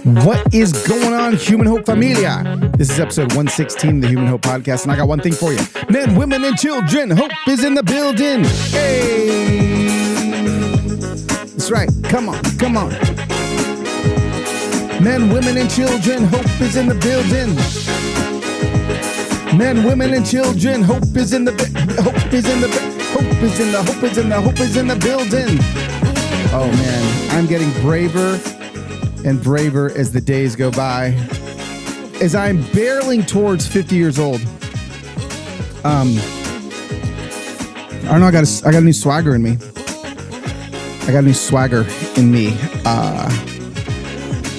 What is going on, Human Hope Familia? This is episode 116 of the Human Hope Podcast, and I got one thing for you. Men, women, and children, hope is in the building. Hey! That's right. Come on, come on. Men, women, and children, hope is in the building. Men, women, and children, hope is in the hope is in the hope is in the hope is in the hope is in the building. Oh man, I'm getting braver and braver as the days go by. As I'm barreling towards 50 years old, I don't know. I got a new swagger in me. I got a new swagger in me.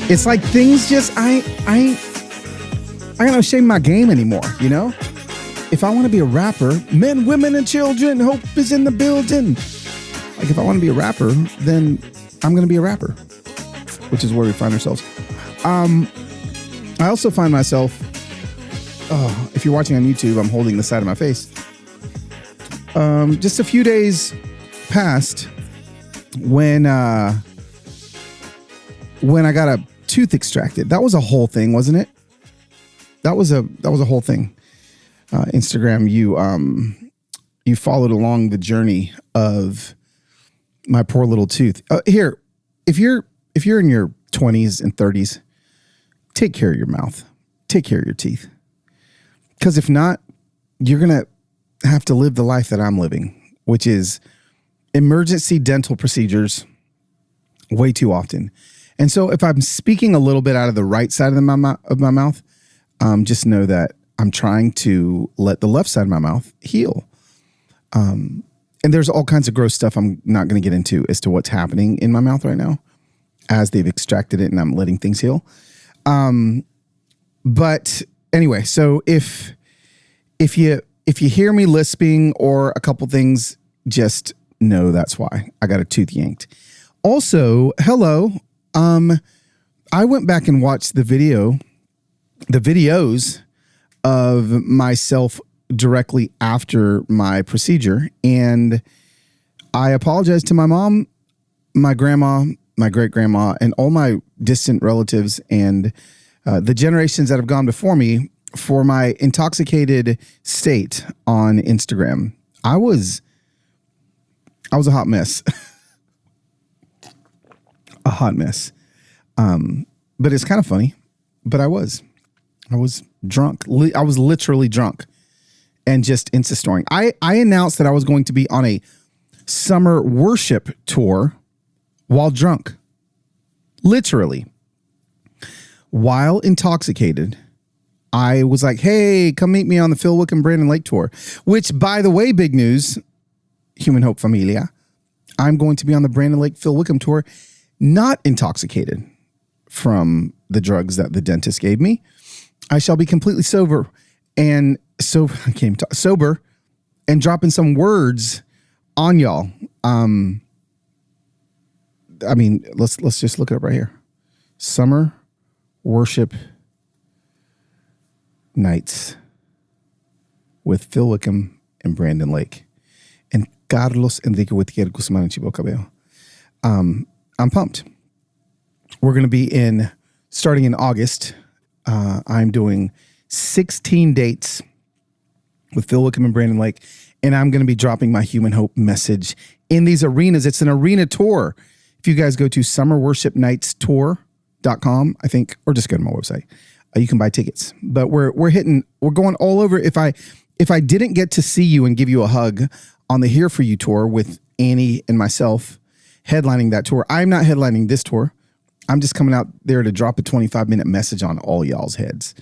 It's like things just I gotta shame my game anymore. You know, if I want to be a rapper, men, women, and children, hope is in the building. Like if I want to be a rapper, then I'm gonna be a rapper, which is where we find ourselves. I also find myself, if you're watching on YouTube, I'm holding the side of my face. Just a few days past when I got a tooth extracted. That was a whole thing, wasn't it? That was a whole thing. Instagram, you followed along the journey of my poor little tooth. Here, if you're in your 20s and 30s, take care of your mouth. Take care of your teeth. Because if not, you're going to have to live the life that I'm living, which is emergency dental procedures way too often. And so if I'm speaking a little bit out of the right side of my mouth, just know that I'm trying to let the left side of my mouth heal. And there's all kinds of gross stuff I'm not going to get into as to what's happening in my mouth right now as they've extracted it and I'm letting things heal. But anyway, so if you hear me lisping or a couple things, just know that's why I got a tooth yanked. Also, hello. I went back and watched the videos of myself directly after my procedure. And I apologize to my mom, my grandma, my great grandma, and all my distant relatives and the generations that have gone before me for my intoxicated state on Instagram. I was a hot mess. A hot mess. But it's kind of funny, but I was drunk. I was literally drunk and just Insta-storing. I announced that I was going to be on a summer worship tour while drunk. Literally. While intoxicated, I was like, hey, come meet me on the Phil Wickham Brandon Lake tour, which, by the way, big news, Human Hope Familia, I'm going to be on the Brandon Lake Phil Wickham tour, not intoxicated from the drugs that the dentist gave me. I shall be completely sober and sober and dropping some words on y'all. I mean, let's just look it up right here. Summer worship nights with Phil Wickham and Brandon Lake and Carlos Enrique Whittier Guzman and Chivo Cabello. I'm pumped. We're going to be starting in August. I'm doing 16 dates with Phil Wickham and Brandon Lake, and I'm going to be dropping my Human Hope message in these arenas. It's an arena tour. If you guys go to summerworshipnightstour.com, I think, or just go to my website, you can buy tickets. But we're going all over. If I didn't get to see you and give you a hug on the Here For You tour with Annie and myself headlining that tour, I'm not headlining this tour. I'm just coming out there to drop a 25-minute message on all y'all's heads.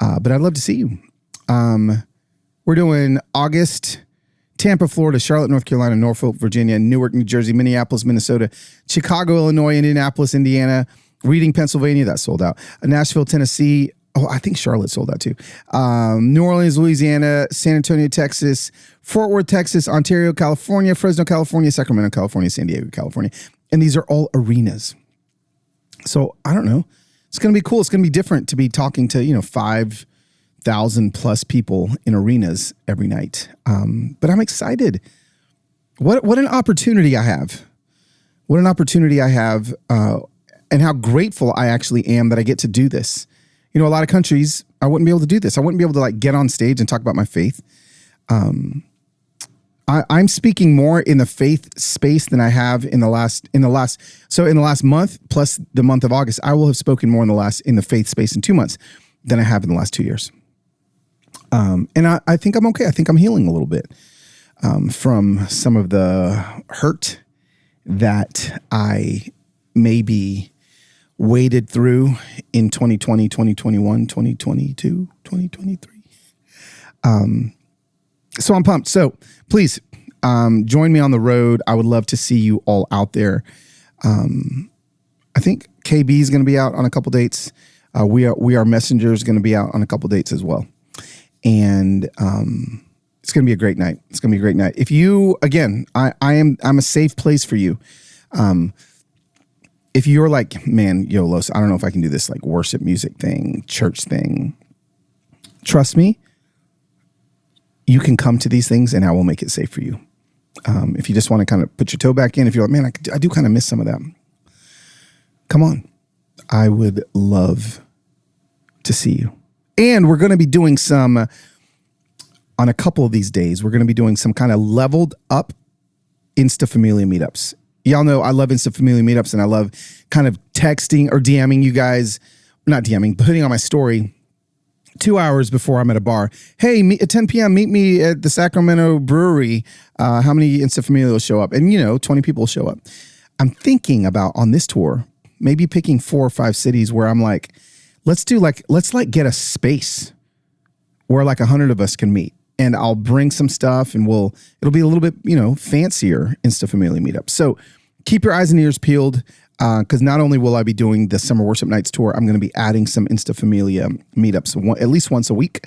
But I'd love to see you. We're doing August, Tampa, Florida, Charlotte, North Carolina, Norfolk, Virginia, Newark, New Jersey, Minneapolis, Minnesota, Chicago, Illinois, Indianapolis, Indiana, Reading, Pennsylvania. That's sold out. Nashville, Tennessee. Oh, I think Charlotte sold out too. New Orleans, Louisiana, San Antonio, Texas, Fort Worth, Texas, Ontario, California, Fresno, California, Sacramento, California, San Diego, California. And these are all arenas. So I don't know. It's going to be cool. It's going to be different to be talking to, 5,000 plus people in arenas every night. But I'm excited. What an opportunity I have. What an opportunity I have. and how grateful I actually am that I get to do this. You know, a lot of countries, I wouldn't be able to do this. I wouldn't be able to like get on stage and talk about my faith. I'm speaking more in the faith space than I have in the last month plus the month of August. I will have spoken more in the faith space in 2 months than I have in the last 2 years. And I think I'm okay. I think I'm healing a little bit from some of the hurt that I maybe waded through in 2020, 2021, 2022, 2023. So I'm pumped. So please join me on the road. I would love to see you all out there. I think KB is going to be out on a couple dates. We are Messenger is going to be out on a couple dates as well. And it's going to be a great night. It's going to be a great night. If you, again, I'm a safe place for you. If you're like, man, yo, Los, I don't know if I can do this like worship music thing, church thing. Trust me, you can come to these things and I will make it safe for you. If you just want to kind of put your toe back in, if you're like, man, I do kind of miss some of that. Come on. I would love to see you. And we're going to be doing some, on a couple of these days, we're going to be doing some kind of leveled up Insta Familia meetups. Y'all know I love Insta Familia meetups and I love kind of texting or DMing you guys, not DMing, putting on my story 2 hours before I'm at a bar. Hey, at 10 p.m., meet me at the Sacramento Brewery. How many Insta Familia will show up? And, 20 people will show up. I'm thinking about on this tour, maybe picking 4 or 5 cities where I'm like, let's get a space where like 100 of us can meet. And I'll bring some stuff and it'll be a little bit, fancier Insta Familia meetup. So keep your eyes and ears peeled because not only will I be doing the Summer Worship Nights tour, I'm going to be adding some Insta Familia meetups at least once a week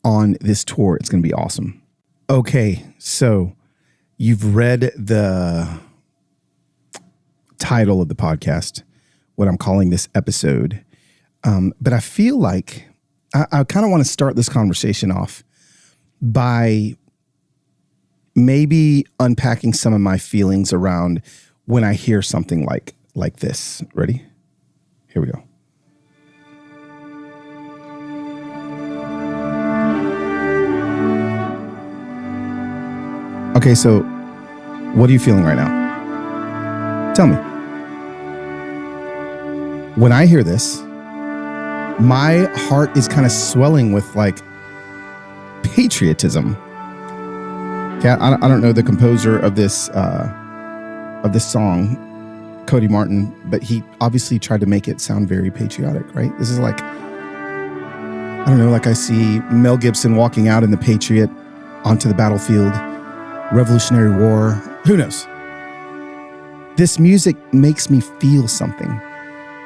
on this tour. It's going to be awesome. Okay, so you've read the title of the podcast, what I'm calling this episode. But I feel like I kind of want to start this conversation off by maybe unpacking some of my feelings around when I hear something like this. Ready? Here we go. Okay, so what are you feeling right now? Tell me. When I hear this, my heart is kind of swelling with like patriotism. Okay, I don't know the composer of this song, Cody Martin, but he obviously tried to make it sound very patriotic, right? This is like, I don't know, like I see Mel Gibson walking out in The Patriot onto the battlefield, Revolutionary War, who knows? This music makes me feel something,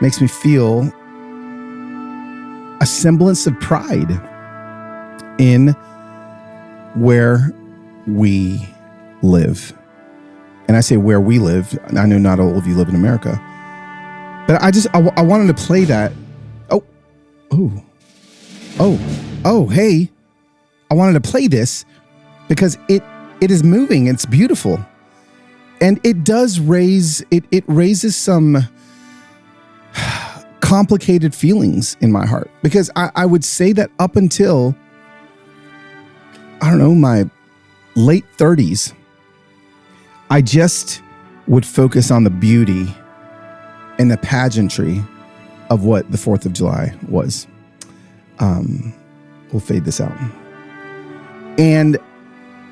makes me feel a semblance of pride in where we live. And I say where we live. I know not all of you live in America, but I wanted to play that. Hey, I wanted to play this because it is moving. It's beautiful. And it does it raises some complicated feelings in my heart because I would say that up until, I don't know, my late 30s, I just would focus on the beauty and the pageantry of what the 4th of July was. We'll fade this out. And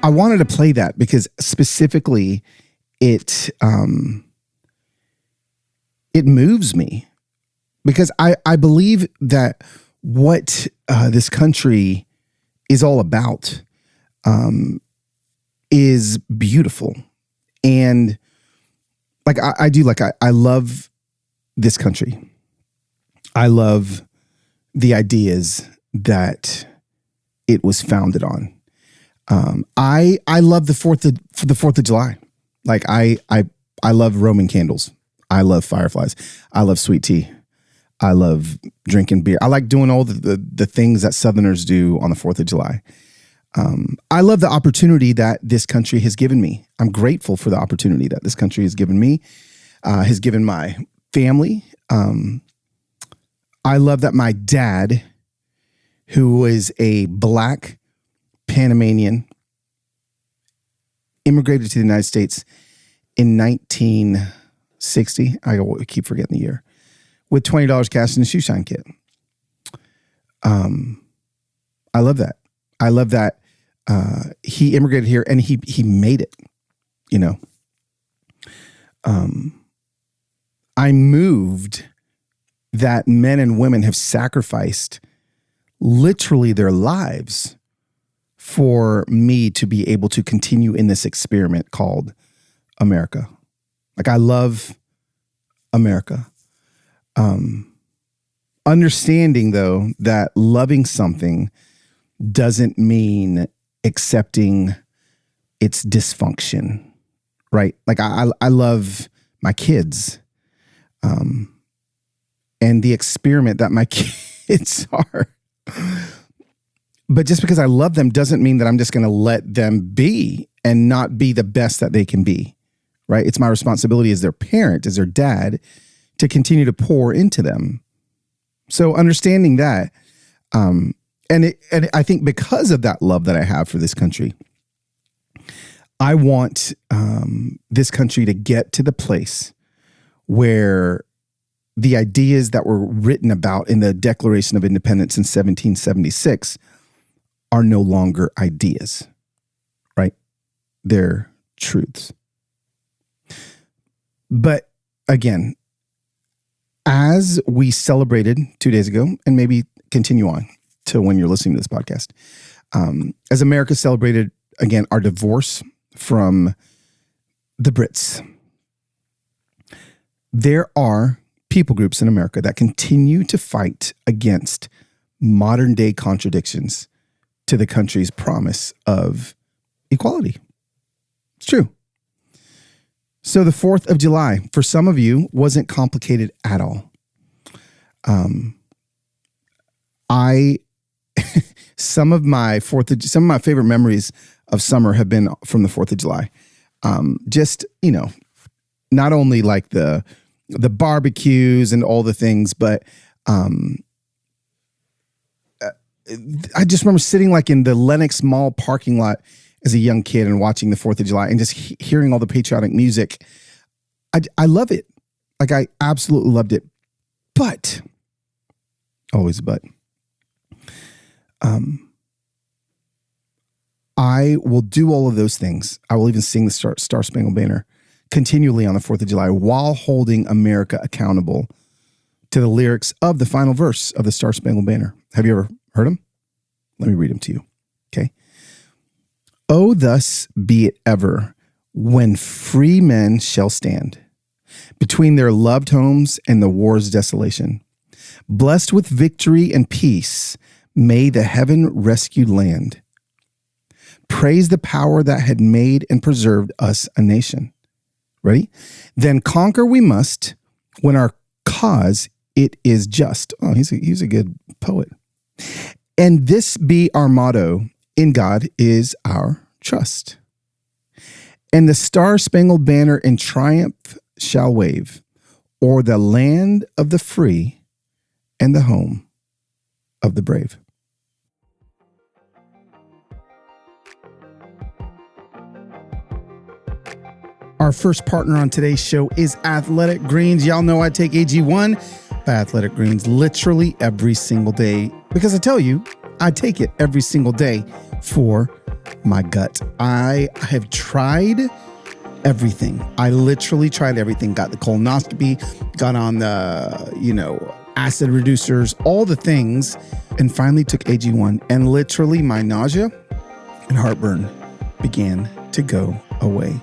I wanted to play that because specifically it moves me because I believe that what this country is all about is beautiful. And like I love this country. I love the ideas that it was founded on. I love the 4th of July. Like I love Roman candles. I love fireflies. I love sweet tea. I love drinking beer. I like doing all the things that Southerners do on the 4th of July. I love the opportunity that this country has given me. I'm grateful for the opportunity that this country has given me, has given my family. I love that my dad, who was a Black Panamanian, immigrated to the United States in 1960. I keep forgetting the year, with $20 cash in a shoe shine kit. I love that. I love that he immigrated here and he made it, you know. I moved that men and women have sacrificed literally their lives for me to be able to continue in this experiment called America. Like, I love America. Understanding, though, that loving something doesn't mean accepting its dysfunction, right? Like, I love my kids, and the experiment that my kids are. But just because I love them doesn't mean that I'm just going to let them be and not be the best that they can be, right? It's my responsibility as their parent, as their dad, to continue to pour into them. So understanding that, and I think because of that love that I have for this country, I want this country to get to the place where the ideas that were written about in the Declaration of Independence in 1776 are no longer ideas, right? They're truths. But again, as we celebrated 2 days ago, and maybe continue on to when you're listening to this podcast, as America celebrated, again, our divorce from the Brits, there are people groups in America that continue to fight against modern day contradictions to the country's promise of equality. It's true. So the 4th of July, for some of you, wasn't complicated at all. Some of my favorite memories of summer have been from the 4th of July. Just, you know, not only like the barbecues and all the things, but I just remember sitting like in the Lenox Mall parking lot as a young kid and watching the 4th of July and just hearing all the patriotic music. I love it. Like, I absolutely loved it. But, always but, I will do all of those things. I will even sing the Star Spangled Banner continually on the 4th of July while holding America accountable to the lyrics of the final verse of the Star Spangled Banner. Have you ever heard them? Let me read them to you. Okay. Oh, thus be it ever when free men shall stand between their loved homes and the war's desolation. Blessed with victory and peace, may the heaven rescued land. Praise the power that had made and preserved us a nation. Ready? Then conquer we must when our cause it is just. Oh, he's a good poet. And this be our motto, in God is our trust. And the Star-Spangled Banner in triumph shall wave o'er the land of the free and the home of the brave. Our first partner on today's show is Athletic Greens. Y'all know I take AG1 by Athletic Greens literally every single day because I tell you, I take it every single day for my gut. I have tried everything. I literally tried everything. Got the colonoscopy, got on the, acid reducers, all the things, and finally took AG1. And literally my nausea and heartburn began to go away.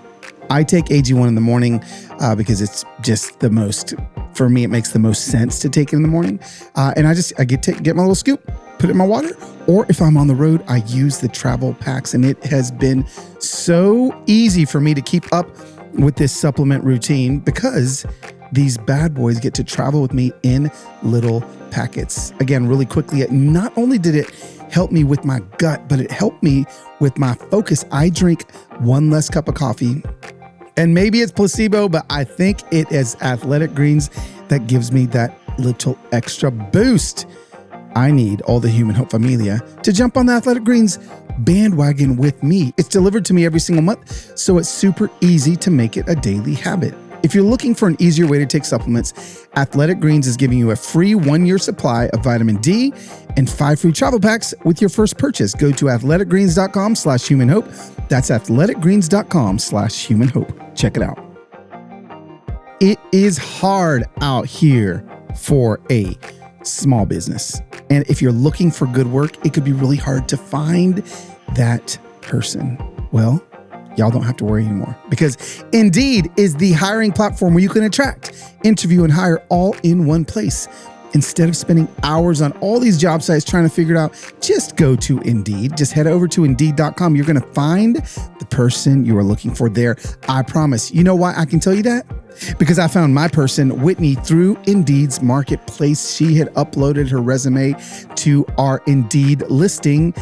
I take AG1 in the morning because it's just the most, for me, it makes the most sense to take it in the morning. And I get my little scoop, put it in my water, or if I'm on the road, I use the travel packs. And it has been so easy for me to keep up with this supplement routine because these bad boys get to travel with me in little packets. Again, really quickly, not only did it help me with my gut, but it helped me with my focus. I drink one less cup of coffee. And maybe it's placebo, but I think it is Athletic Greens that gives me that little extra boost. I need all the Human Hope Familia to jump on the Athletic Greens bandwagon with me. It's delivered to me every single month, so it's super easy to make it a daily habit. If you're looking for an easier way to take supplements, Athletic Greens is giving you a free 1-year supply of vitamin D and 5 free travel packs with your first purchase. Go to athleticgreens.com/humanhope. That's athleticgreens.com/humanhope. Check it out. It is hard out here for a small business. And if you're looking for good work, it could be really hard to find that person. Well, y'all don't have to worry anymore, because Indeed is the hiring platform where you can attract, interview, and hire all in one place. Instead of spending hours on all these job sites trying to figure it out, just go to Indeed. Just head over to Indeed.com. You're going to find the person you are looking for there. I promise. You know why I can tell you that? Because I found my person, Whitney, through Indeed's marketplace. She had uploaded her resume to our Indeed listing,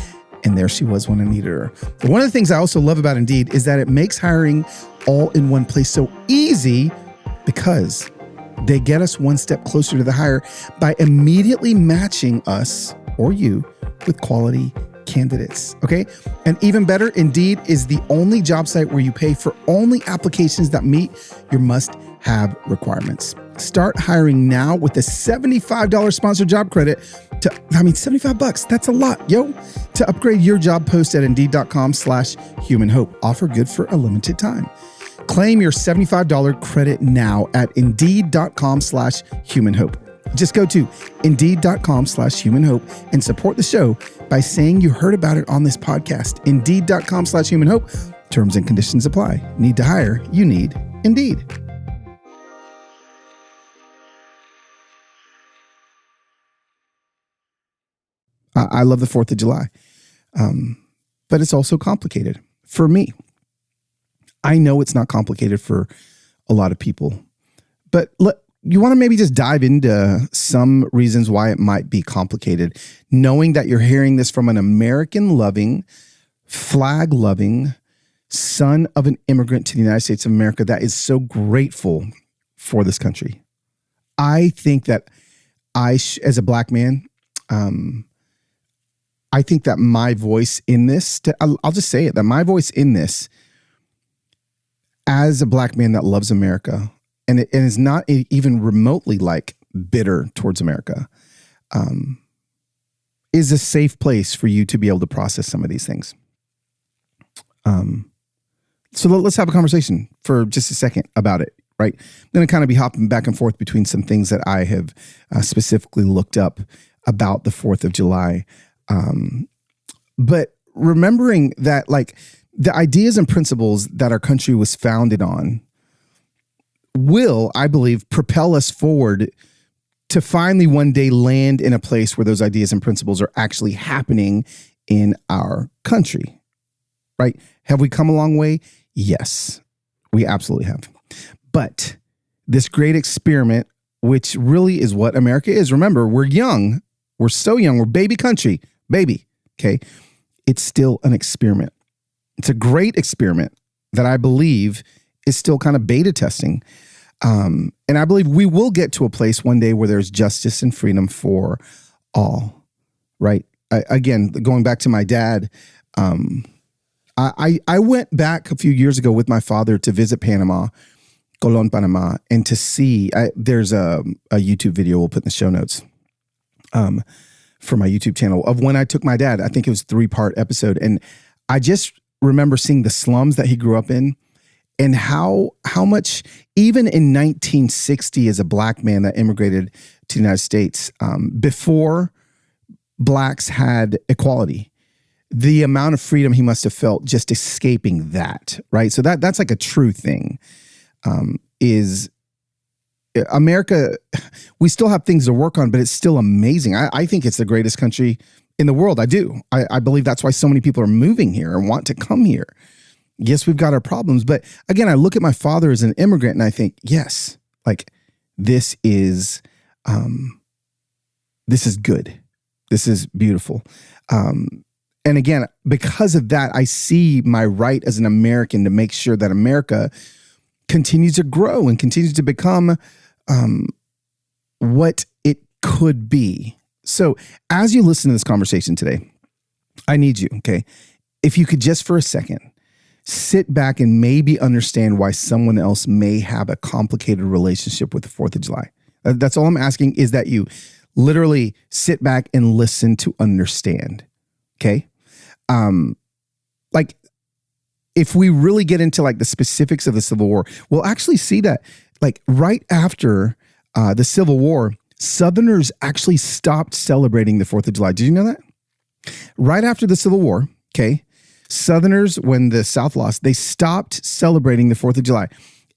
and there she was when I needed her. But one of the things I also love about Indeed is that it makes hiring all in one place so easy, because they get us one step closer to the hire by immediately matching us or you with quality candidates. Okay. And even better, Indeed is the only job site where you pay for only applications that meet your must-have requirements. Start hiring now with a $75 sponsored job credit $75. That's a lot, yo. To upgrade your job post at Indeed.com/humanhope. Offer good for a limited time. Claim your $75 credit now at Indeed.com/humanhope. Just go to Indeed.com/humanhope and support the show by saying you heard about it on this podcast. Indeed.com/humanhope. Terms and conditions apply. Need to hire? You need Indeed. I love the 4th of July, but it's also complicated for me. I know it's not complicated for a lot of people, but you want to maybe just dive into some reasons why it might be complicated, knowing that you're hearing this from an American-loving, flag-loving son of an immigrant to the United States of America that is so grateful for this country. I think that as a black man, I think that my voice in this, I'll just say it, that my voice in this, as a black man that loves America and is not even remotely like bitter towards America, is a safe place for you to be able to process some of these things. So let's have a conversation for just a second about it, right? I'm going to kind of be hopping back and forth between some things that I have specifically looked up about the 4th of July. But remembering that, like, the ideas and principles that our country was founded on will, I believe, propel us forward to finally one day land in a place where those ideas and principles are actually happening in our country, right? Have we come a long way? Yes, we absolutely have. But this great experiment, which really is what America is. Remember, we're young. We're so young. We're baby country, baby. Okay. It's still an experiment. It's a great experiment that I believe is still kind of beta testing. And I believe we will get to a place one day where there's justice and freedom for all, right? Again, going back to my dad, I went back a few years ago with my father to visit Panama, Colón, Panama, and to see, there's a YouTube video we'll put in the show notes for my YouTube channel of when I took my dad. I think it was a 3-part episode. And I just remember seeing the slums that he grew up in and how much, even in 1960, as a black man that immigrated to the United States, before blacks had equality, the amount of freedom he must have felt just escaping that, right? So that's like a true thing, is America, we still have things to work on, but it's still amazing. I think it's the greatest country in the world. I do. I believe that's why so many people are moving here and want to come here. Yes, we've got our problems, but again, I look at my father as an immigrant and I think, yes, like this is good. This is beautiful. And again, because of that, I see my right as an American to make sure that America continues to grow and continues to become what it could be. So as you listen to this conversation today, I need you, okay? If you could just for a second sit back and maybe understand why someone else may have a complicated relationship with the 4th of July. That's all I'm asking, is that you literally sit back and listen to understand, okay? Like, if we really get into like the specifics of the Civil War, we'll actually see that like right after the Civil War, Southerners actually stopped celebrating the 4th of July. Did you know that? Right after the Civil War, okay, Southerners, when the South lost, they stopped celebrating the 4th of July.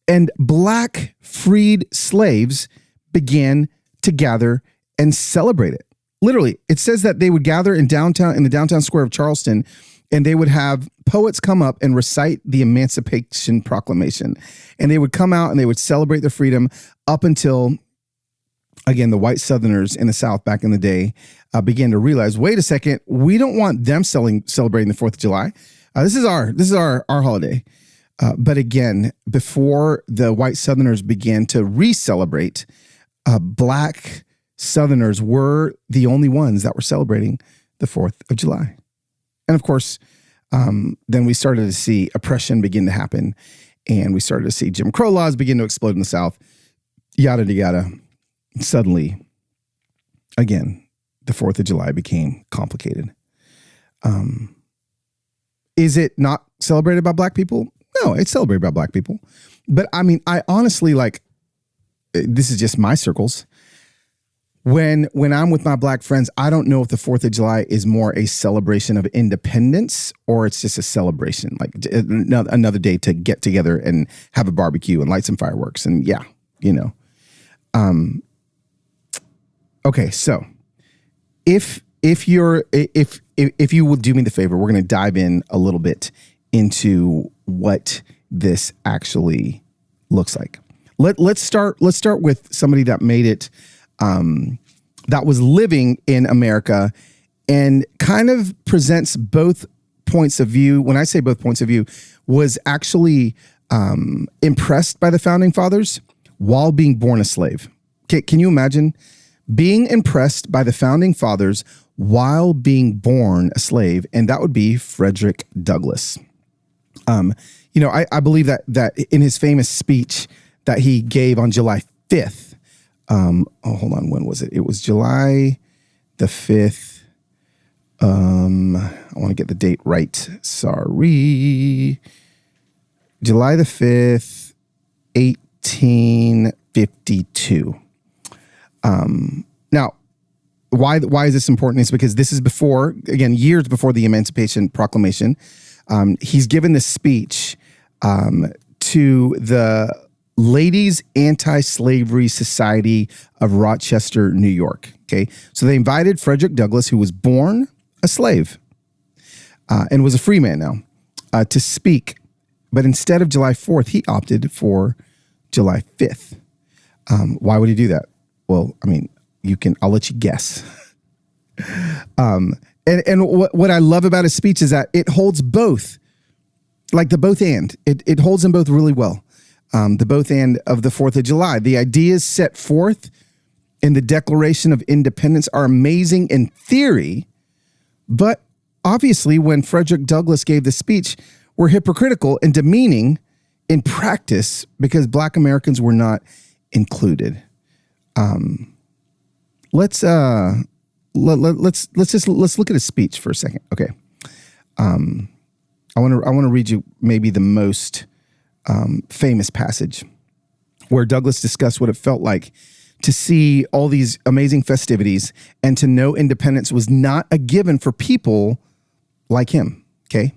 And Black freed slaves began to gather and celebrate it. Literally, it says that they would gather in the downtown square of Charleston, and they would have poets come up and recite the Emancipation Proclamation. And they would come out and they would celebrate their freedom up until, again, the white Southerners in the South back in the day began to realize, wait a second, we don't want them celebrating the 4th of July. This is our holiday. But again, before the white Southerners began to re-celebrate, Black Southerners were the only ones that were celebrating the 4th of July. And of course, then we started to see oppression begin to happen, and we started to see Jim Crow laws begin to explode in the South, yada, yada. Suddenly, again, the 4th of July became complicated. Is it not celebrated by Black people? No, it's celebrated by Black people. But I mean, I honestly, like, this is just my circles. When I'm with my Black friends, I don't know if the 4th of July is more a celebration of independence or it's just a celebration, like another day to get together and have a barbecue and light some fireworks. And yeah, you know. Okay, so if you will do me the favor, we're going to dive in a little bit into what this actually looks like. Let's start with somebody that made it, that was living in America and kind of presents both points of view. When I say both points of view, was actually impressed by the founding fathers while being born a slave. Can you imagine being impressed by the founding fathers while being born a slave? And that would be Frederick Douglass. I believe that in his famous speech that he gave on July 5th, hold on, when was it? It was July the 5th. I want to get the date right. Sorry. July the 5th, 1852. Now, why is this important? It's because this is before, again, years before the Emancipation Proclamation. He's given this speech to the Ladies Anti-Slavery Society of Rochester, New York. Okay, so they invited Frederick Douglass, who was born a slave and was a free man now, to speak. But instead of July 4th, he opted for July 5th. Why would he do that? Well, I mean, I'll let you guess. And what I love about his speech is that it holds both, like the both and. It holds them both really well. The both and of the 4th of July. The ideas set forth in the Declaration of Independence are amazing in theory, but obviously when Frederick Douglass gave the speech, were hypocritical and demeaning in practice because Black Americans were not included. Let's look at his speech for a second. Okay. I want to read you maybe the most famous passage where Douglass discussed what it felt like to see all these amazing festivities and to know independence was not a given for people like him. Okay.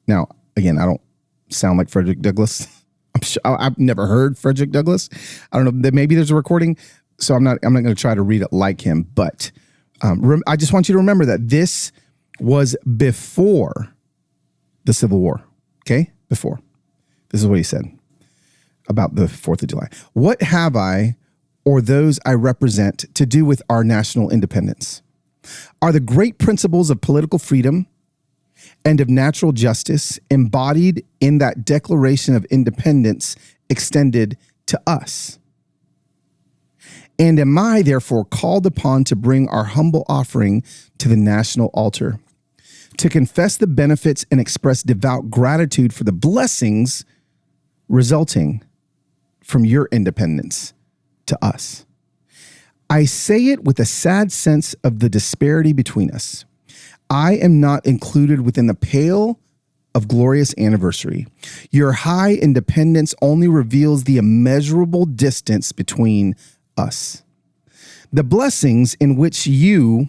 Now, again, I don't sound like Frederick Douglass. I'm sure I've never heard Frederick Douglass. I don't know. Maybe there's a recording, so I'm not going to try to read it like him. But I just want you to remember that this was before the Civil War. Okay, before. This is what he said about the 4th of July. What have I, or those I represent, to do with our national independence? Are the great principles of political freedom and of natural justice embodied in that Declaration of Independence extended to us? And am I therefore called upon to bring our humble offering to the national altar, to confess the benefits and express devout gratitude for the blessings resulting from your independence to us. I say it with a sad sense of the disparity between us. I am not included within the pale of glorious anniversary. Your high independence only reveals the immeasurable distance between us. The blessings in which you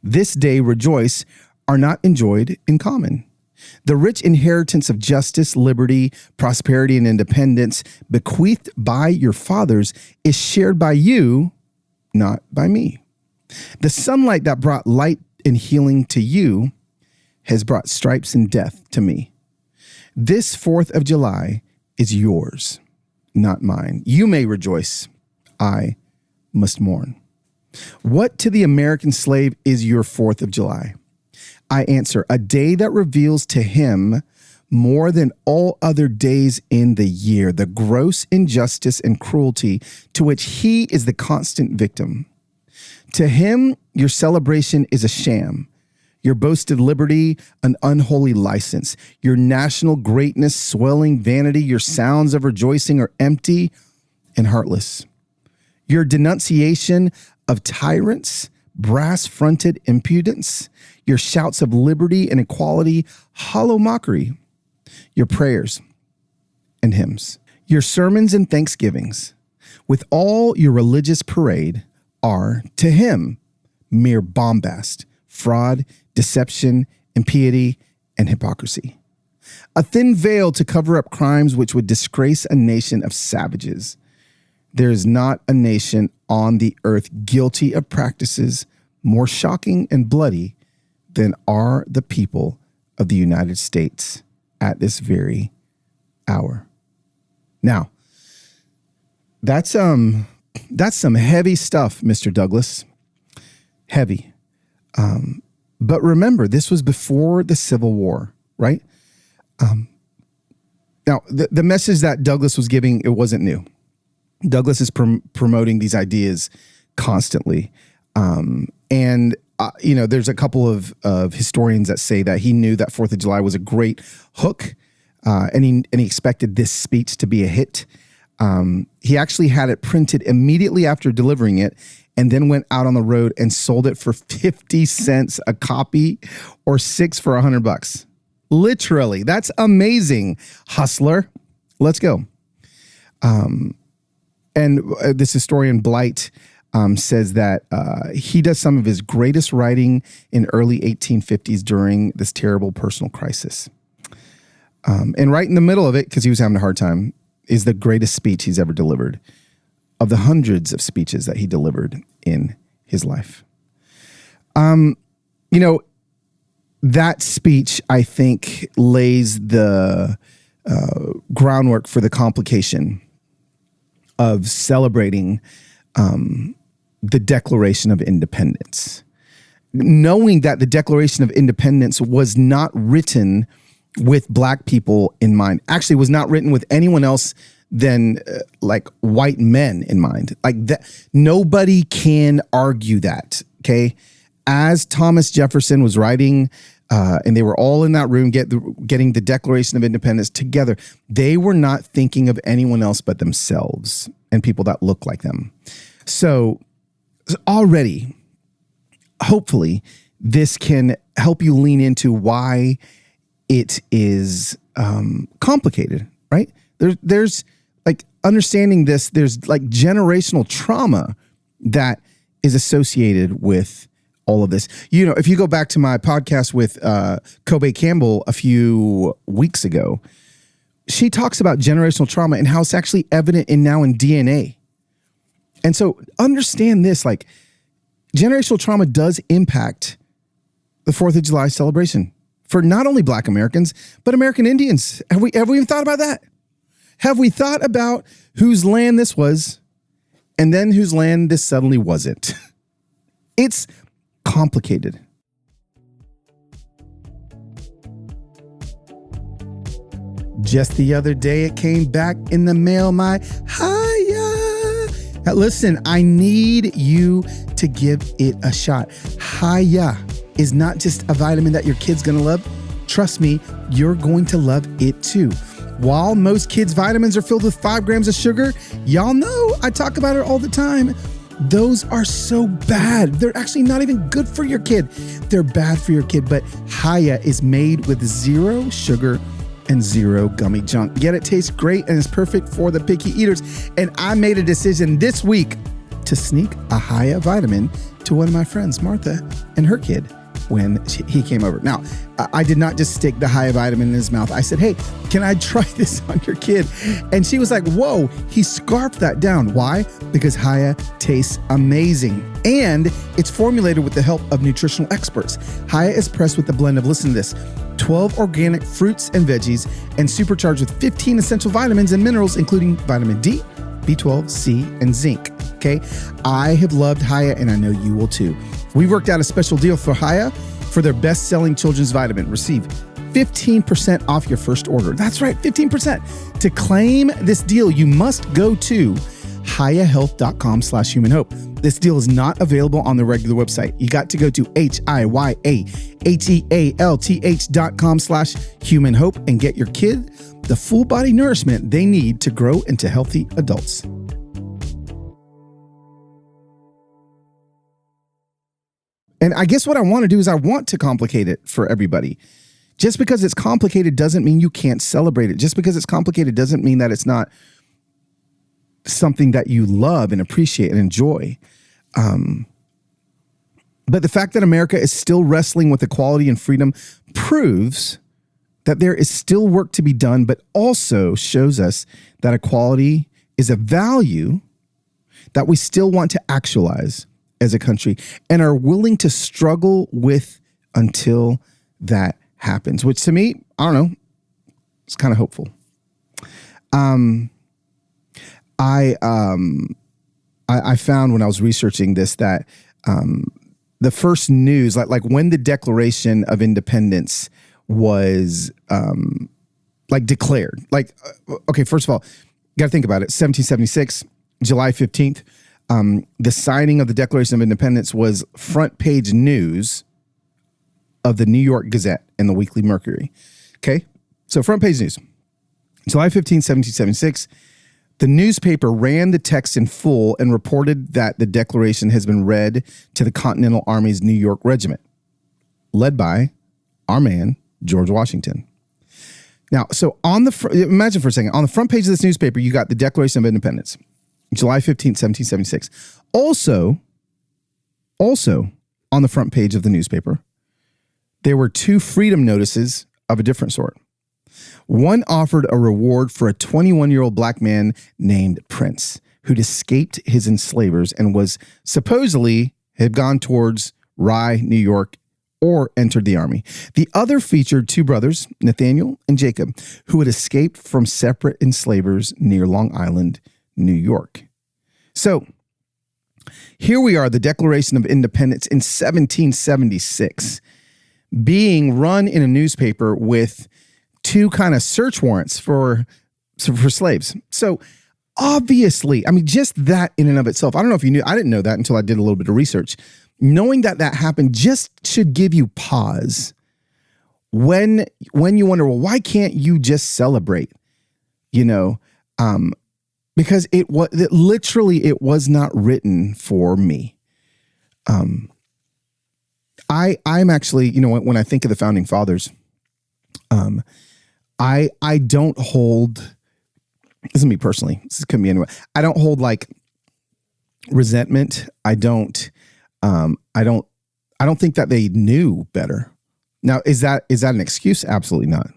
this day rejoice are not enjoyed in common. The rich inheritance of justice, liberty, prosperity, and independence bequeathed by your fathers is shared by you, not by me. The sunlight that brought light and healing to you has brought stripes and death to me. This 4th of July is yours, not mine. You may rejoice. I must mourn. What to the American slave is your 4th of July? I answer, a day that reveals to him more than all other days in the year, the gross injustice and cruelty to which he is the constant victim. To him, your celebration is a sham, your boasted liberty, an unholy license, your national greatness, swelling vanity, your sounds of rejoicing are empty and heartless. Your denunciation of tyrants, brass-fronted impudence, your shouts of liberty and equality, hollow mockery, your prayers and hymns, your sermons and thanksgivings, with all your religious parade, are to him mere bombast, fraud, deception, impiety, and hypocrisy. A thin veil to cover up crimes which would disgrace a nation of savages. There is not a nation on the earth guilty of practices more shocking and bloody than are the people of the United States at this very hour. Now, that's some heavy stuff, Mr. Douglas. Heavy. But remember, this was before the Civil War, right? Now, the message that Douglas was giving, it wasn't new. Douglas is promoting these ideas constantly. There's a couple of historians that say that he knew that 4th of July was a great hook, and he expected this speech to be a hit. He actually had it printed immediately after delivering it, and then went out on the road and sold it for 50 cents a copy, or 6 for $100. Literally, that's amazing, hustler. Let's go. And this historian Blight says that he does some of his greatest writing in early 1850s during this terrible personal crisis. And right in the middle of it, because he was having a hard time, is the greatest speech he's ever delivered of the hundreds of speeches that he delivered in his life. That speech, I think, lays the groundwork for the complication of celebrating the Declaration of Independence. Knowing that the Declaration of Independence was not written with Black people in mind. Actually, was not written with anyone else than white men in mind. Like that, nobody can argue that. Okay, as Thomas Jefferson was writing, and they were all in that room getting the Declaration of Independence together, they were not thinking of anyone else but themselves and people that look like them. So already, hopefully, this can help you lean into why it is complicated, right? There's like understanding this, there's like generational trauma that is associated with all of this. You know, if you go back to my podcast with Kobe Campbell a few weeks ago, she talks about generational trauma and how it's actually evident in DNA. And so understand this, like generational trauma does impact the 4th of July celebration for not only Black Americans, but American Indians. Have we even thought about that? Have we thought about whose land this was and then whose land this suddenly wasn't? It's complicated. Just the other day, it came back in the mail, my hiya. Listen, I need you to give it a shot. Haya is not just a vitamin that your kid's going to love. Trust me, you're going to love it too. While most kids' vitamins are filled with 5 grams of sugar, y'all know I talk about it all the time. Those are so bad. They're actually not even good for your kid. They're bad for your kid, but Haya is made with 0 sugar and 0 gummy junk. Yet it tastes great and is perfect for the picky eaters. And I made a decision this week to sneak a Haya vitamin to one of my friends, Martha, and her kid when he came over. Now, I did not just stick the Haya vitamin in his mouth. I said, hey, can I try this on your kid? And she was like, whoa, he scarfed that down. Why? Because Haya tastes amazing. And it's formulated with the help of nutritional experts. Haya is pressed with a blend of, listen to this, 12 organic fruits and veggies and supercharged with 15 essential vitamins and minerals, including vitamin D, B12, C, and zinc. Okay. I have loved Haya and I know you will too. We worked out a special deal for Haya for their best-selling children's vitamin. Receive 15% off your first order. That's right, 15%. To claim this deal, you must go to hayahealth.com/humanhope. This deal is not available on the regular website. You got to go to hayahealth.com/humanhope and get your kid the full body nourishment they need to grow into healthy adults. And I guess what I want to do is I want to complicate it for everybody. Just because it's complicated doesn't mean you can't celebrate it. Just because it's complicated doesn't mean that it's not something that you love and appreciate and enjoy. But the fact that America is still wrestling with equality and freedom proves that there is still work to be done, but also shows us that equality is a value that we still want to actualize as a country and are willing to struggle with until that happens, which to me, I don't know, it's kind of hopeful. I found when I was researching this that the first news, like when the Declaration of Independence was declared, okay, first of all, you got to think about it. 1776, July 15th, the signing of the Declaration of Independence was front page news of the New York Gazette and the Weekly Mercury. Okay, so front page news, July 15th, 1776. The newspaper ran the text in full and reported that the Declaration has been read to the Continental Army's New York Regiment, led by our man, George Washington. Now, so imagine for a second, on the front page of this newspaper, you got the Declaration of Independence, July 15th, 1776. Also on the front page of the newspaper, there were 2 freedom notices of a different sort. One offered a reward for a 21-year-old black man named Prince, who'd escaped his enslavers and was supposedly had gone towards Rye, New York, or entered the army. The other featured 2 brothers, Nathaniel and Jacob, who had escaped from separate enslavers near Long Island, New York. So here we are, the Declaration of Independence in 1776, being run in a newspaper with 2 kind of search warrants for slaves. So obviously, I mean, just that in and of itself, I don't know if you knew, I didn't know that until I did a little bit of research. Knowing that happened just should give you pause when you wonder, well, why can't you just celebrate? Because it was not written for me. I'm actually, when I think of the founding fathers, I don't hold, this is me personally, this could be anyway. I don't hold like resentment. I don't think that they knew better. Now, is that an excuse? Absolutely not.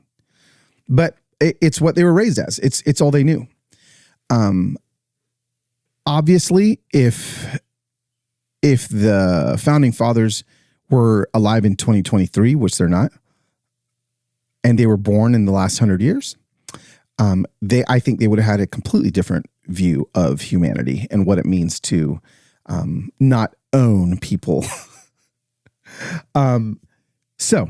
But it's what they were raised as. It's all they knew. Obviously, if the founding fathers were alive in 2023, which they're not, and they were born in the last 100 years, I think they would have had a completely different view of humanity and what it means to not own people. So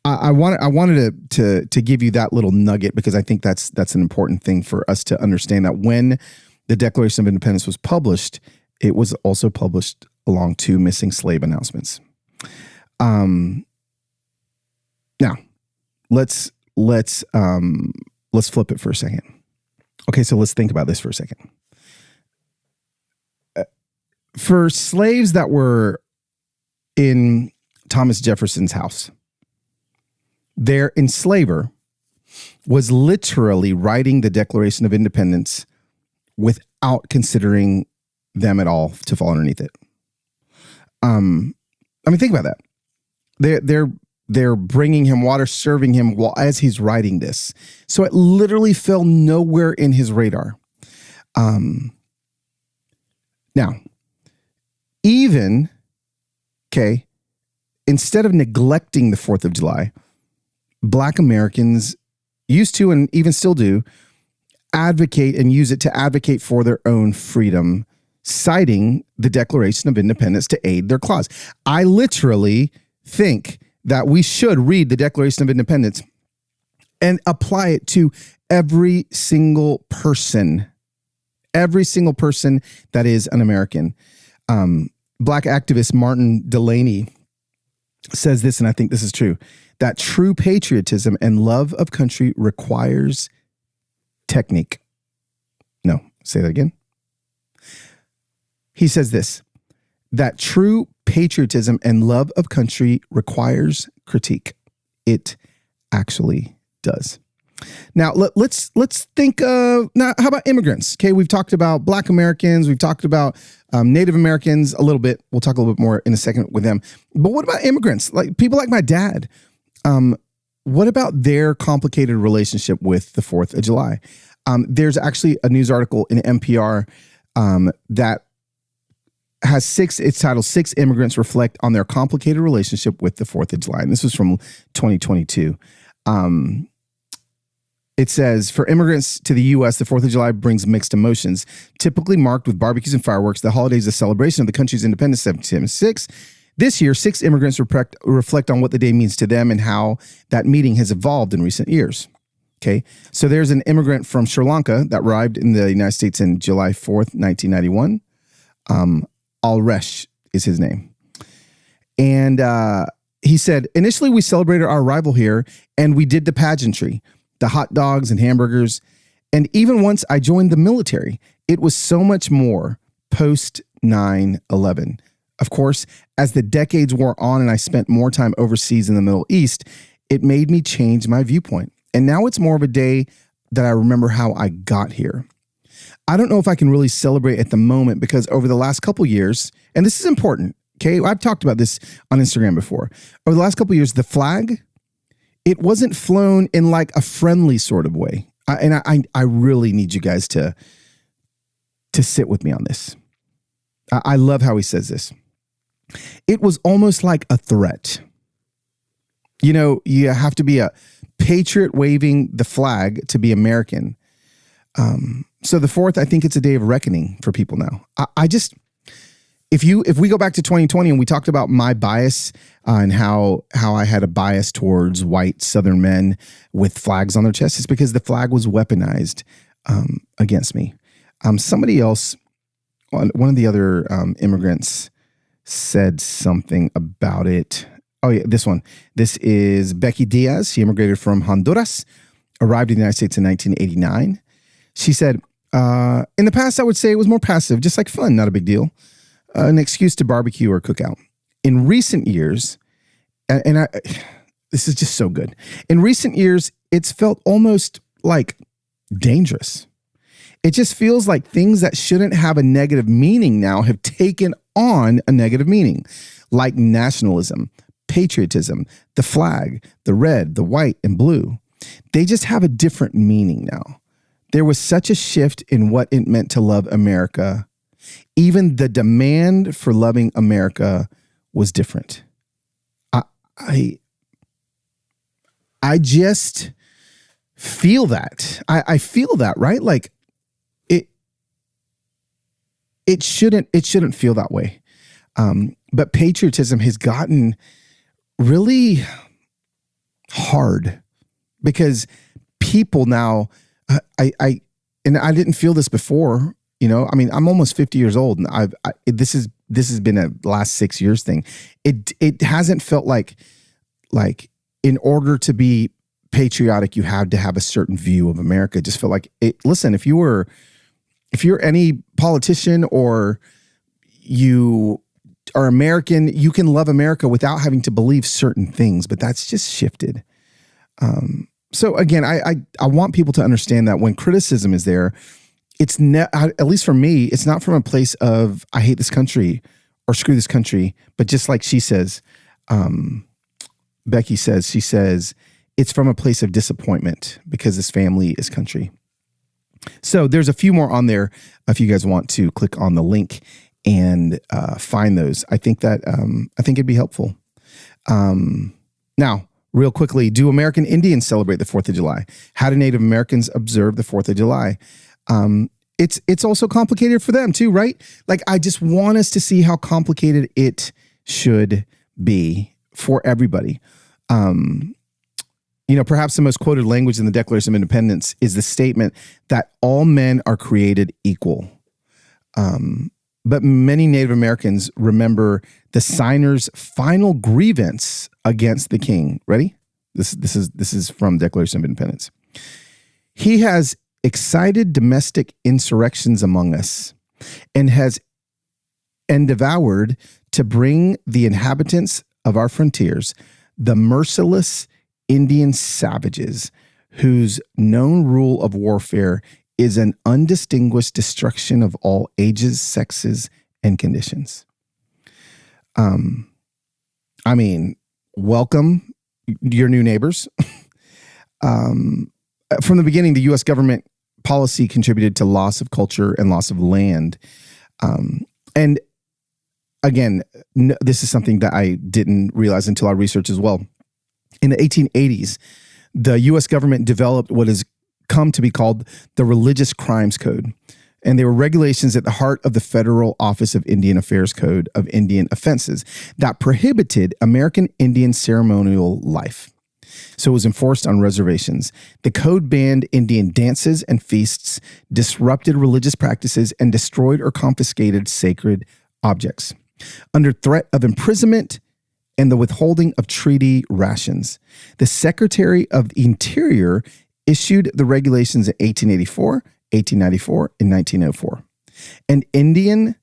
I wanted to give you that little nugget because I think that's an important thing for us to understand, that when the Declaration of Independence was published, it was also published along two missing slave announcements. Now let's flip it for a second. Okay, so let's think about this for a second. For slaves that were in Thomas Jefferson's house, their enslaver was literally writing the Declaration of Independence without considering them at all to fall underneath it. I mean, think about that. They're bringing him water, serving him as he's writing this. So it literally fell nowhere in his radar. Now, even, okay, instead of neglecting the 4th of July, Black Americans used to, and even still do, advocate and use it to advocate for their own freedom, citing the Declaration of Independence to aid their cause. I literally think that we should read the Declaration of Independence and apply it to every single person that is an American. Black activist Martin Delaney says this, and I think this is true, that true patriotism and love of country requires technique. No, say that again. He says this, that true patriotism and love of country requires critique. It actually does. Now, let's think, now, how about immigrants? Okay, we've talked about Black Americans. We've talked about Native Americans a little bit. We'll talk a little bit more in a second with them. But what about immigrants? Like people like my dad. What about their complicated relationship with the 4th of July? There's actually a news article in NPR that has it's titled 6 Immigrants Reflect on Their Complicated Relationship with the 4th of July. And this was from 2022. It says, for immigrants to the U.S., the 4th of July brings mixed emotions. Typically marked with barbecues and fireworks, the holiday is a celebration of the country's independence, 1776. This year, 6 immigrants reflect on what the day means to them and how that meaning has evolved in recent years. Okay, so there's an immigrant from Sri Lanka that arrived in the United States in July 4th, 1991. Alresh is his name. And he said, initially we celebrated our arrival here and we did the pageantry, the hot dogs and hamburgers. And even once I joined the military, it was so much more post 9/11. Of course, as the decades wore on and I spent more time overseas in the Middle East, it made me change my viewpoint. And now it's more of a day that I remember how I got here. I don't know if I can really celebrate at the moment because over the last couple years, and this is important, okay? I've talked about this on Instagram before. Over the last couple years, the flag, it wasn't flown in like a friendly sort of way. I really need you guys to sit with me on this. I love how he says this. It was almost like a threat. You know, you have to be a patriot waving the flag to be American. So the 4th, I think it's a day of reckoning for people now. If we go back to 2020 and we talked about my bias and how I had a bias towards white Southern men with flags on their chests, it's because the flag was weaponized against me. Somebody else, one of the other immigrants said something about it. Oh yeah, this one. This is Becky Diaz. She immigrated from Honduras, arrived in the United States in 1989. She said, in the past, I would say it was more passive, just like fun, not a big deal. An excuse to barbecue or cook out. In recent years, this is just so good. In recent years, it's felt almost like dangerous. It just feels like things that shouldn't have a negative meaning now have taken on a negative meaning, like nationalism, patriotism, the flag, the red, the white, and blue. They just have a different meaning now. There was such a shift in what it meant to love America. Even the demand for loving America was different. I just feel that. I feel that, right? Like it shouldn't feel that way. But patriotism has gotten really hard because people now, and I didn't feel this before, You know, I mean, I'm almost 50 years old, and this has been a last 6 years thing. It hasn't felt like in order to be patriotic, you had to have a certain view of America. It just felt like listen, if you're any politician or you are American, you can love America without having to believe certain things, but that's just shifted. So again, I want people to understand that when criticism is there, it's at least for me, it's not from a place of I hate this country or screw this country, but just like she says, Becky says, she says, it's from a place of disappointment because this family is country. So there's a few more on there if you guys want to click on the link and find those. I think it'd be helpful. Now, real quickly, do American Indians celebrate the 4th of July? How do Native Americans observe the 4th of July? It's also complicated for them too, right? Like, I just want us to see how complicated it should be for everybody. Perhaps the most quoted language in the Declaration of Independence is the statement that all men are created equal. But many Native Americans remember the signer's final grievance against the king. Ready? This is from Declaration of Independence. He has excited domestic insurrections among us and devoured to bring the inhabitants of our frontiers, the merciless Indian savages, whose known rule of warfare is an undistinguished destruction of all ages, sexes, and conditions. I mean, welcome your new neighbors. From the beginning, the U.S. government policy contributed to loss of culture and loss of land. And again, this is something that I didn't realize until our research as well. In the 1880s, the U.S. government developed what has come to be called the Religious Crimes Code. And they were regulations at the heart of the Federal Office of Indian Affairs Code of Indian Offenses that prohibited American Indian ceremonial life. So it was enforced on reservations. The code banned Indian dances and feasts, disrupted religious practices, and destroyed or confiscated sacred objects. Under threat of imprisonment and the withholding of treaty rations, the Secretary of the Interior issued the regulations in 1884, 1894, and 1904. And Indian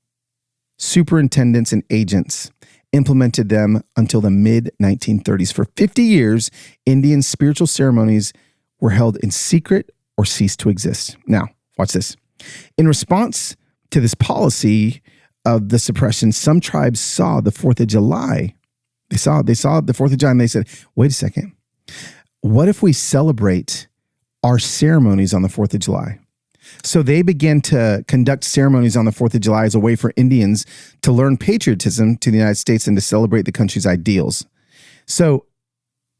superintendents and agents implemented them until the mid-1930s. For 50 years, Indian spiritual ceremonies were held in secret or ceased to exist. Now, watch this. In response to this policy of the suppression, some tribes saw the 4th of July. They saw the 4th of July and they said, wait a second. What if we celebrate our ceremonies on the 4th of July? So they began to conduct ceremonies on the 4th of July as a way for Indians to learn patriotism to the United States and to celebrate the country's ideals. So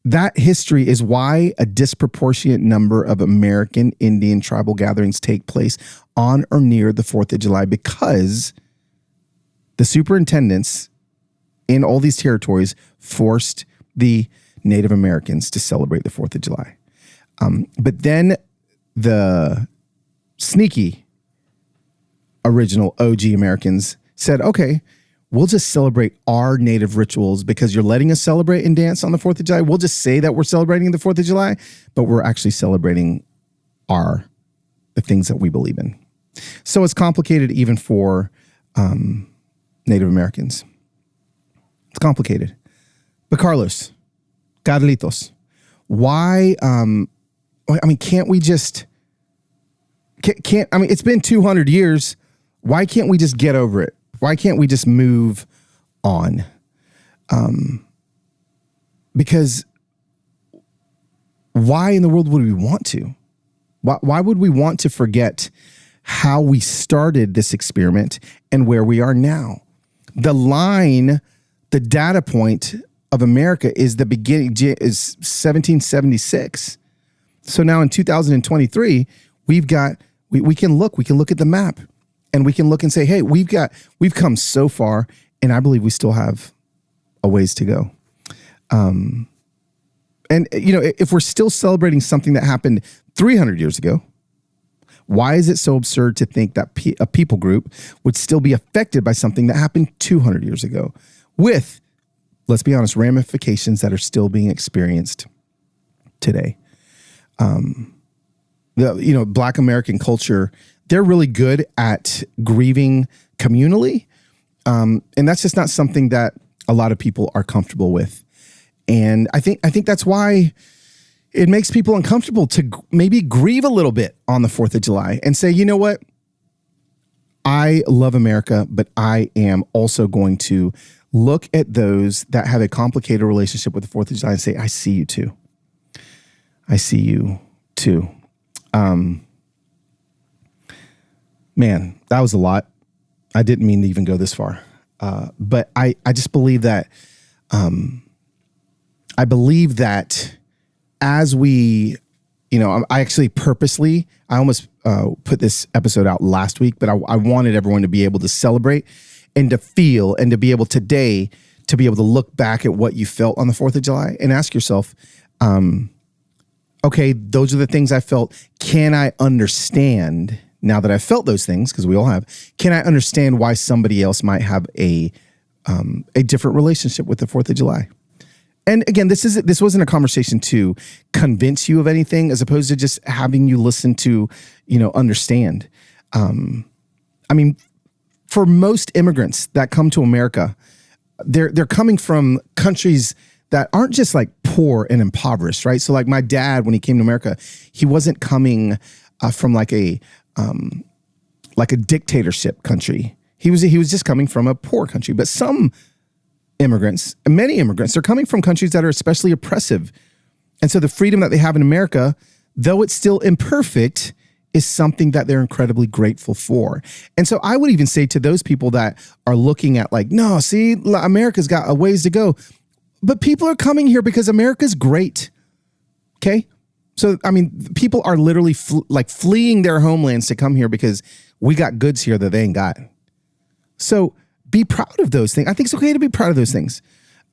that history is why a disproportionate number of American Indian tribal gatherings take place on or near the 4th of July, because the superintendents in all these territories forced the Native Americans to celebrate the 4th of July. But then the sneaky original OG Americans said, okay, we'll just celebrate our native rituals because you're letting us celebrate and dance on the 4th of July. We'll just say that we're celebrating the 4th of July, but we're actually celebrating the things that we believe in. So it's complicated even for Native Americans. It's complicated. But Carlos, Carlitos, why, can't we just... it's been 200 years. Why can't we just get over it? Why can't we just move on? Because why in the world would we want to? Why would we want to forget how we started this experiment and where we are now? The data point of America is the beginning, is 1776. So now in 2023, we've got, we can look at the map and we can look and say, hey, we've come so far, and I believe we still have a ways to go. And if we're still celebrating something that happened 300 years ago, Why is it so absurd to think that a people group would still be affected by something that happened 200 years ago with, let's be honest, ramifications that are still being experienced today? Black American culture, they're really good at grieving communally. And that's just not something that a lot of people are comfortable with. And I think that's why it makes people uncomfortable to maybe grieve a little bit on the 4th of July and say, you know what? I love America, but I am also going to look at those that have a complicated relationship with the 4th of July and say, I see you too. I see you too. Man, that was a lot. I didn't mean to even go this far. But I just believe that, as we, I actually purposely, I almost put this episode out last week, but I wanted everyone to be able to celebrate and to feel and to be able today to be able to look back at what you felt on the 4th of July and ask yourself, okay, those are the things I felt. Can I understand now that I've felt those things, because we all have, can I understand why somebody else might have a different relationship with the 4th of July? And again, this wasn't a conversation to convince you of anything, as opposed to just having you listen to, understand. For most immigrants that come to America, they're coming from countries that aren't just like poor and impoverished, right? So like my dad, when he came to America, he wasn't coming from like a dictatorship country. He was just coming from a poor country. But many immigrants are coming from countries that are especially oppressive. And so the freedom that they have in America, though it's still imperfect, is something that they're incredibly grateful for. And so I would even say to those people that are looking at like, no, see, America's got a ways to go. But people are coming here because America's great. Okay? So, people are literally fleeing their homelands to come here because we got goods here that they ain't got. So be proud of those things. I think it's okay to be proud of those things.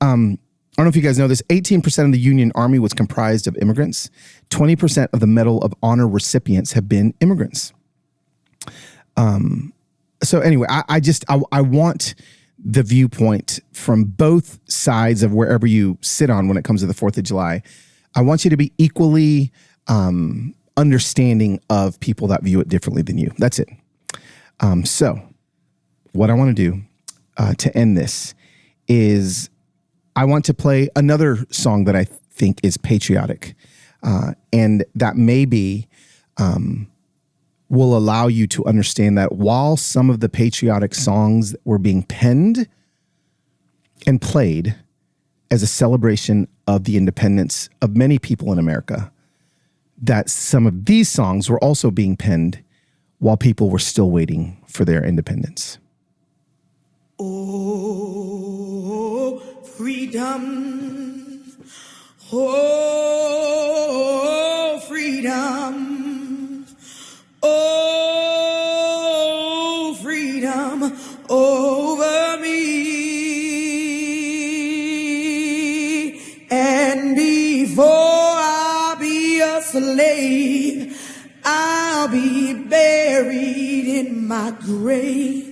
I don't know if you guys know this. 18% of the Union Army was comprised of immigrants. 20% of the Medal of Honor recipients have been immigrants. So anyway, I want the viewpoint from both sides of wherever you sit on when it comes to the 4th of July. I want you to be equally understanding of people that view it differently than you. That's it. So what I want to do to end this is I want to play another song that I think is patriotic, and that maybe will allow you to understand that while some of the patriotic songs were being penned and played as a celebration of the independence of many people in America, that some of these songs were also being penned while people were still waiting for their independence. Oh, freedom. Oh, freedom. Oh, freedom over me. And before I be a slave, I'll be buried in my grave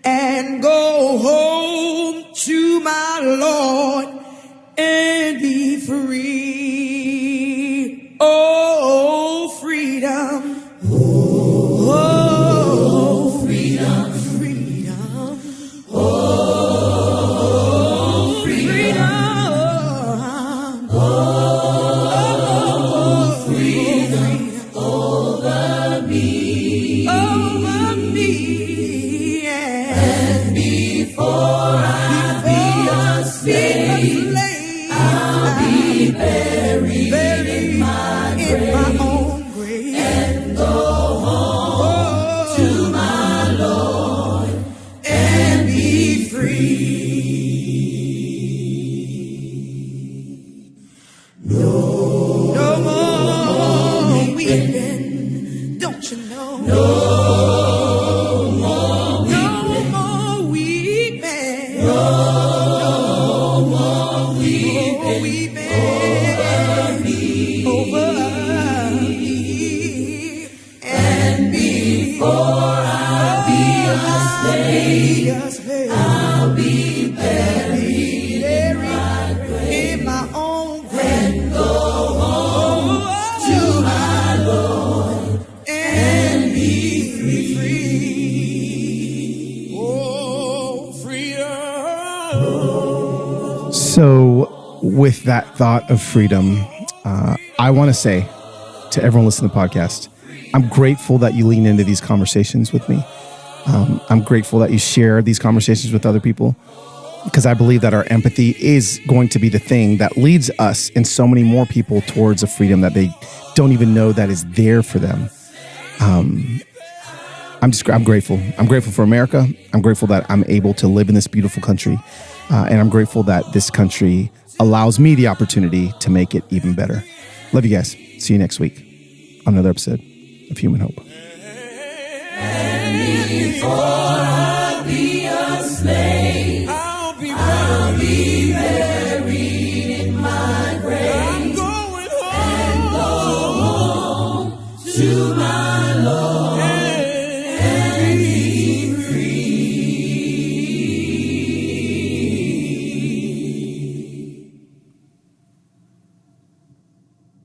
and go home to my Lord and be free. Oh, freedom. Oh, freedom. Freedom. Oh, freedom. Oh, freedom over me. Over me. And before I be a slave, I'll be buried So with that thought of freedom, I want to say to everyone listening to the podcast, I'm grateful that you lean into these conversations with me. I'm grateful that you share these conversations with other people, because I believe that our empathy is going to be the thing that leads us and so many more people towards a freedom that they don't even know that is there for them. I'm grateful. I'm grateful for America. I'm grateful that I'm able to live in this beautiful country. And I'm grateful that this country allows me the opportunity to make it even better. Love you guys. See you next week on another episode of Human Hope. And before I be a slave, I'll be buried in my grave and go home to my Lord.